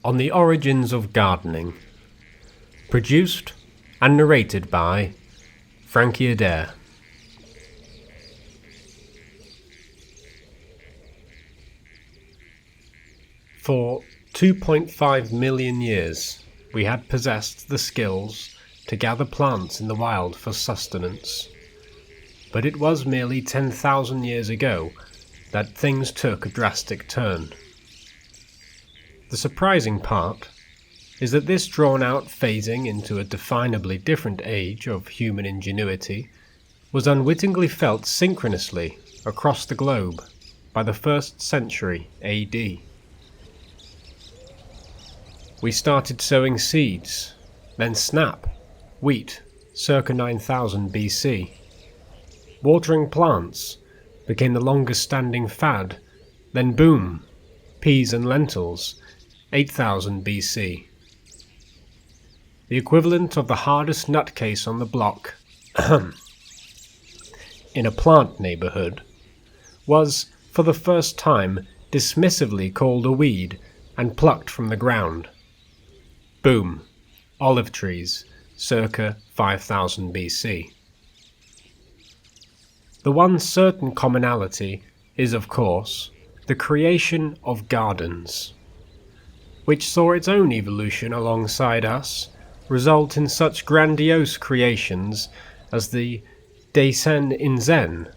On the Origins of Gardening, produced and narrated by Frankie Adair. For 2.5 million years, we had possessed the skills to gather plants in the wild for sustenance. But it was merely 10,000 years ago that things took a drastic turn. The surprising part is that this drawn-out phasing into a definably different age of human ingenuity was unwittingly felt synchronously across the globe by the 1st century AD. We started sowing seeds, then snap, wheat, circa 9000 BC. Watering plants became the longest-standing fad, then boom, peas and lentils, 8000 BC. The equivalent of the hardest nutcase on the block in a plant neighborhood was, for the first time, dismissively called a weed and plucked from the ground. Boom, olive trees, circa 5000 BC. The one certain commonality is, of course, the creation of gardens, which saw its own evolution alongside us result in such grandiose creations as the Daisen in Zen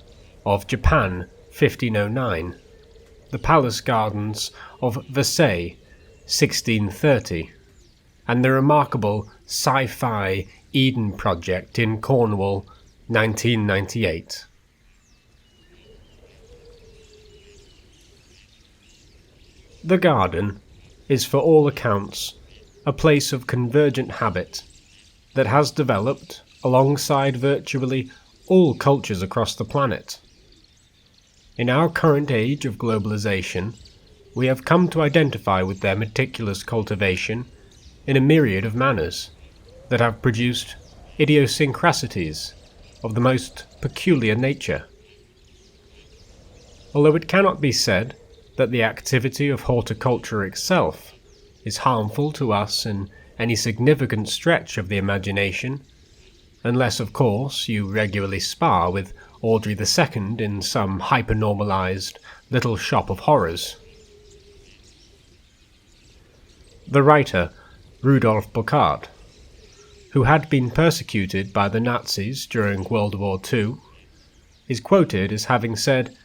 of Japan 1509, the palace gardens of Versailles 1630, and the remarkable sci-fi Eden project in Cornwall 1998. The garden is for all accounts a place of convergent habit that has developed alongside virtually all cultures across the planet. In our current age of globalization, we have come to identify with their meticulous cultivation in a myriad of manners that have produced idiosyncrasies of the most peculiar nature. Although it cannot be said that the activity of horticulture itself is harmful to us in any significant stretch of the imagination, unless, of course, you regularly spar with Audrey II in some hypernormalized little shop of horrors. The writer Rudolf Burckhardt, who had been persecuted by the Nazis during World War II, is quoted as having said,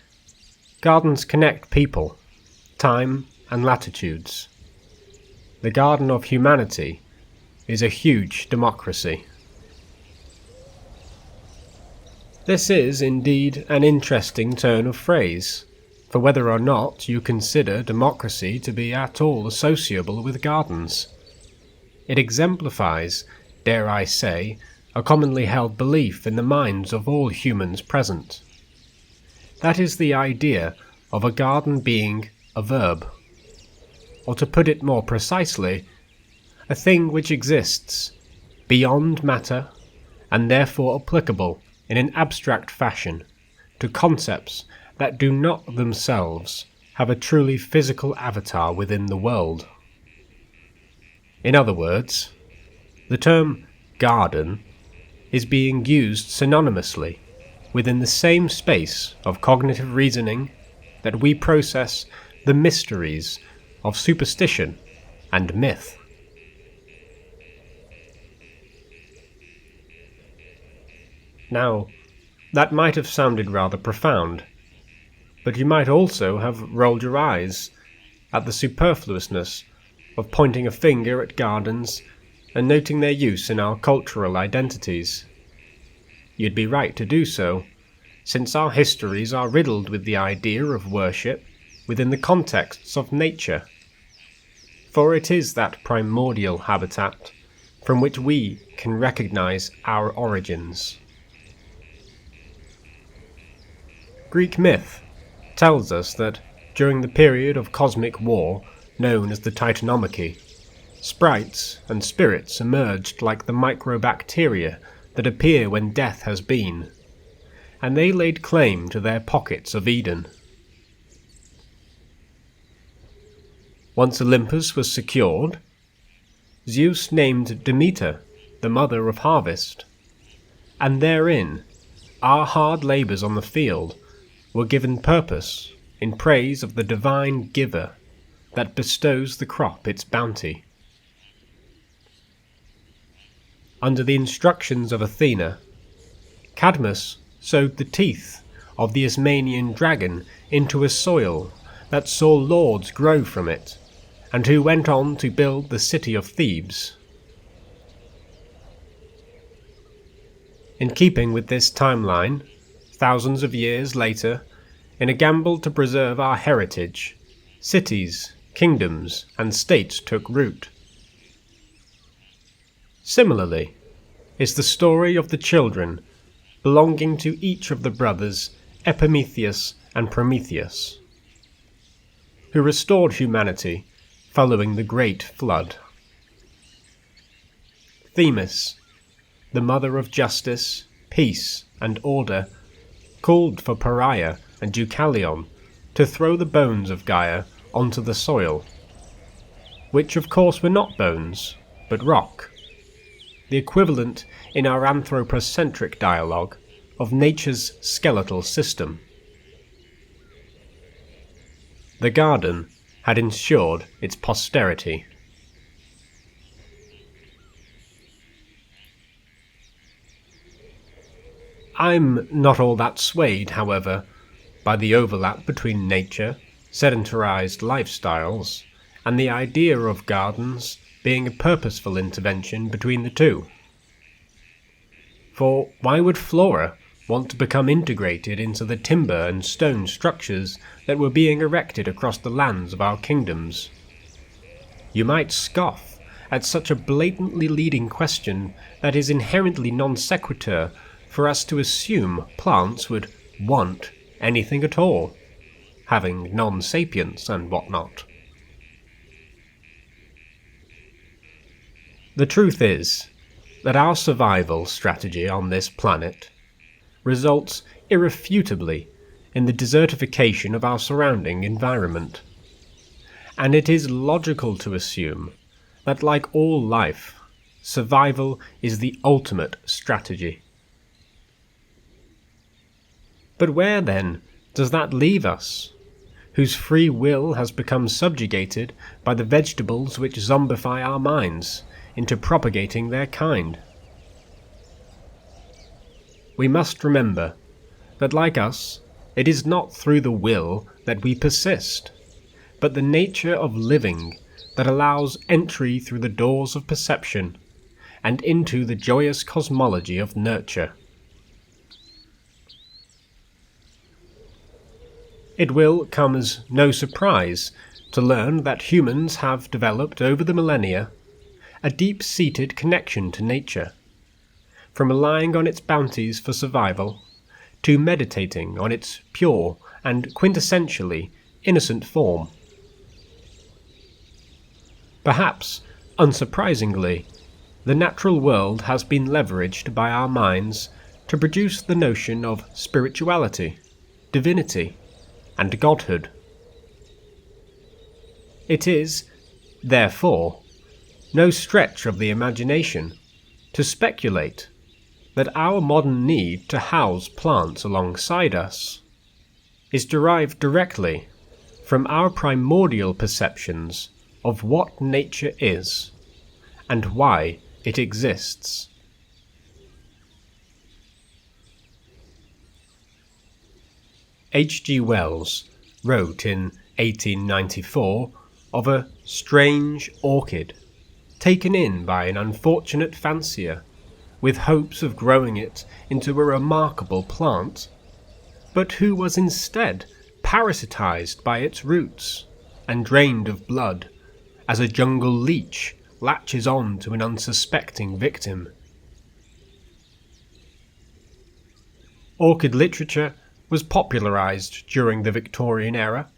"Gardens connect people, time and latitudes. The garden of humanity is a huge democracy." This is indeed an interesting turn of phrase, for whether or not you consider democracy to be at all associable with gardens, it exemplifies, dare I say, a commonly held belief in the minds of all humans present. That is the idea of a garden being a verb, or to put it more precisely, a thing which exists beyond matter and therefore applicable in an abstract fashion to concepts that do not themselves have a truly physical avatar within the world. In other words, the term garden is being used synonymously within the same space of cognitive reasoning that we process the mysteries of superstition and myth. Now, that might have sounded rather profound, but you might also have rolled your eyes at the superfluousness of pointing a finger at gardens and noting their use in our cultural identities. You'd be right to do so, since our histories are riddled with the idea of worship within the contexts of nature. For it is that primordial habitat from which we can recognize our origins. Greek myth tells us that during the period of cosmic war known as the Titanomachy, sprites and spirits emerged like the microbacteria that appear when death has been, and they laid claim to their pockets of Eden. Once Olympus was secured, Zeus named Demeter the mother of harvest, and therein our hard labours on the field were given purpose in praise of the divine giver that bestows the crop its bounty. Under the instructions of Athena, Cadmus sowed the teeth of the Ismenian dragon into a soil that saw lords grow from it, and who went on to build the city of Thebes. In keeping with this timeline, thousands of years later, in a gamble to preserve our heritage, cities, kingdoms, and states took root. Similarly, is the story of the children belonging to each of the brothers Epimetheus and Prometheus, who restored humanity following the Great Flood. Themis, the mother of justice, peace, and order, called for Pariah and Deucalion to throw the bones of Gaia onto the soil, which of course were not bones, but rock, the equivalent in our anthropocentric dialogue of nature's skeletal system. The garden had ensured its posterity. I'm not all that swayed, however, by the overlap between nature, sedentarized lifestyles, and the idea of gardens being a purposeful intervention between the two. For why would flora want to become integrated into the timber and stone structures that were being erected across the lands of our kingdoms? You might scoff at such a blatantly leading question that is inherently non sequitur for us to assume plants would want anything at all, having non-sapience and whatnot. The truth is that our survival strategy on this planet results irrefutably in the desertification of our surrounding environment, and it is logical to assume that, like all life, survival is the ultimate strategy. But where, then, does that leave us, whose free will has become subjugated by the vegetables which zombify our minds into propagating their kind? We must remember that, like us, it is not through the will that we persist, but the nature of living that allows entry through the doors of perception and into the joyous cosmology of nurture. It will come as no surprise to learn that humans have developed over the millennia a deep-seated connection to nature, from relying on its bounties for survival to meditating on its pure and quintessentially innocent form. Perhaps, unsurprisingly, the natural world has been leveraged by our minds to produce the notion of spirituality, divinity, and godhood. It is, therefore, no stretch of the imagination to speculate that our modern need to house plants alongside us is derived directly from our primordial perceptions of what nature is and why it exists. H.G. Wells wrote in 1894 of a strange orchid taken in by an unfortunate fancier with hopes of growing it into a remarkable plant, but who was instead parasitized by its roots and drained of blood as a jungle leech latches on to an unsuspecting victim. Orchid literature was popularized during the Victorian era,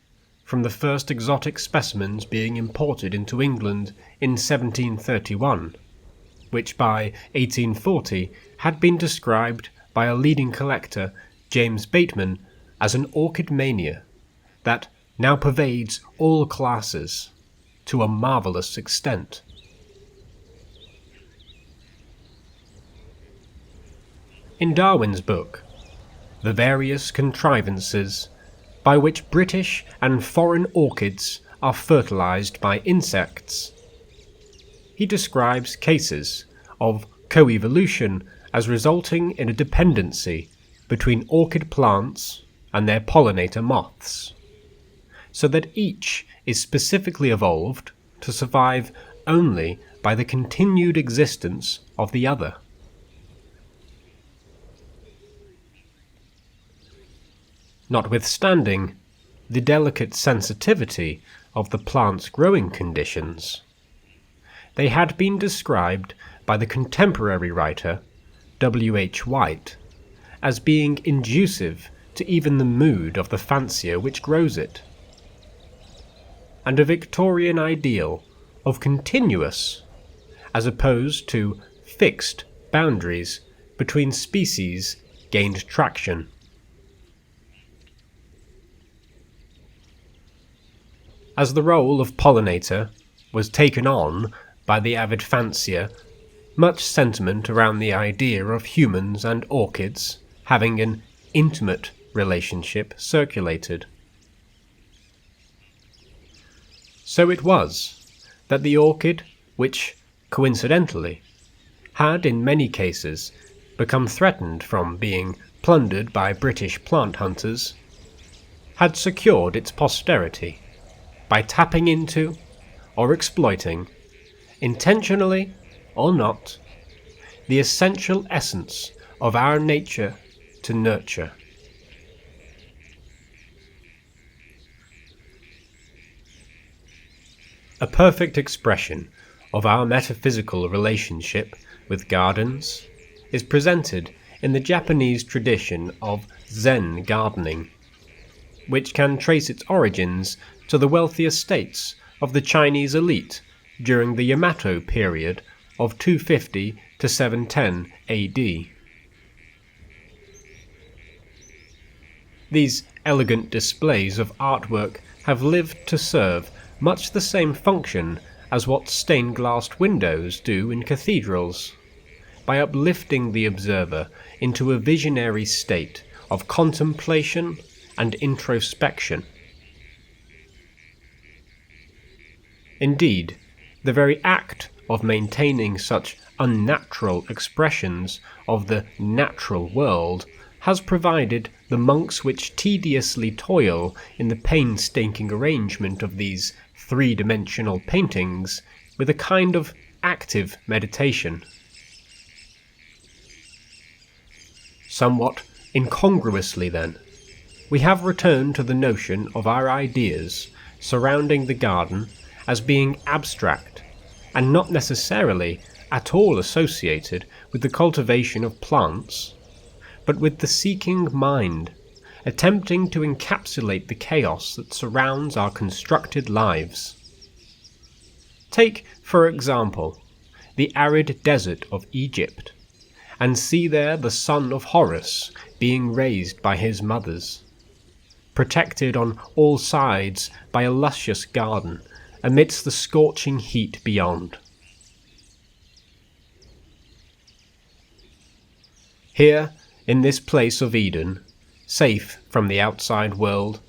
from the first exotic specimens being imported into England in 1731, which by 1840 had been described by a leading collector, James Bateman, as an orchid mania that now pervades all classes, to a marvellous extent. In Darwin's book, The Various Contrivances by which British and Foreign Orchids are fertilized by insects, he describes cases of coevolution as resulting in a dependency between orchid plants and their pollinator moths, so that each is specifically evolved to survive only by the continued existence of the other. Notwithstanding the delicate sensitivity of the plant's growing conditions, they had been described by the contemporary writer W. H. White as being inducive to even the mood of the fancier which grows it, and a Victorian ideal of continuous, as opposed to fixed, boundaries between species gained traction. As the role of pollinator was taken on by the avid fancier, much sentiment around the idea of humans and orchids having an intimate relationship circulated. So it was that the orchid, which, coincidentally, had in many cases become threatened from being plundered by British plant hunters, had secured its posterity by tapping into, or exploiting, intentionally or not, the essential essence of our nature to nurture. A perfect expression of our metaphysical relationship with gardens is presented in the Japanese tradition of Zen gardening, which can trace its origins to the wealthy estates of the Chinese elite during the Yamato period of 250 to 710 AD. These elegant displays of artwork have lived to serve much the same function as what stained-glassed windows do in cathedrals, by uplifting the observer into a visionary state of contemplation and introspection. Indeed, the very act of maintaining such unnatural expressions of the natural world has provided the monks which tediously toil in the painstaking arrangement of these three-dimensional paintings with a kind of active meditation. Somewhat incongruously, then, we have returned to the notion of our ideas surrounding the garden as being abstract and not necessarily at all associated with the cultivation of plants, but with the seeking mind, attempting to encapsulate the chaos that surrounds our constructed lives. Take, for example, the arid desert of Egypt, and see there the son of Horus being raised by his mothers, protected on all sides by a luscious garden amidst the scorching heat beyond. Here, in this place of Eden, safe from the outside world,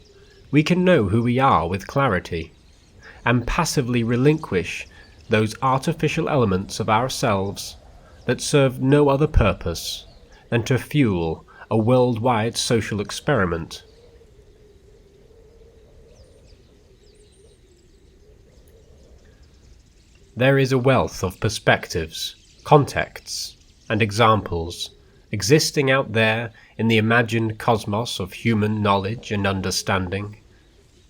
we can know who we are with clarity, and passively relinquish those artificial elements of ourselves that serve no other purpose than to fuel a worldwide social experiment. There is a wealth of perspectives, contexts, and examples existing out there in the imagined cosmos of human knowledge and understanding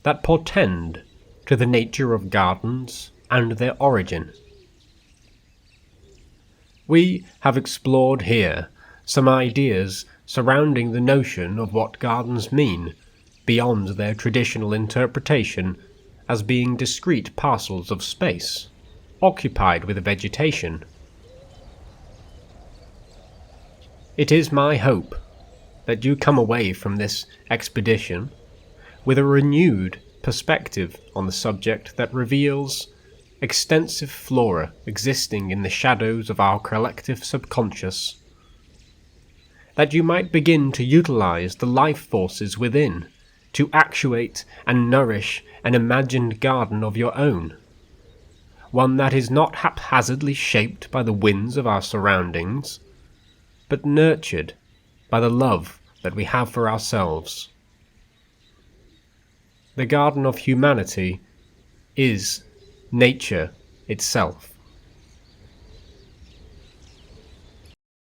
that portend to the nature of gardens and their origin. We have explored here some ideas surrounding the notion of what gardens mean beyond their traditional interpretation as being discrete parcels of space occupied with vegetation. It is my hope that you come away from this expedition with a renewed perspective on the subject that reveals extensive flora existing in the shadows of our collective subconscious, that you might begin to utilize the life forces within to actuate and nourish an imagined garden of your own, one that is not haphazardly shaped by the winds of our surroundings, but nurtured by the love that we have for ourselves. The garden of humanity is nature itself.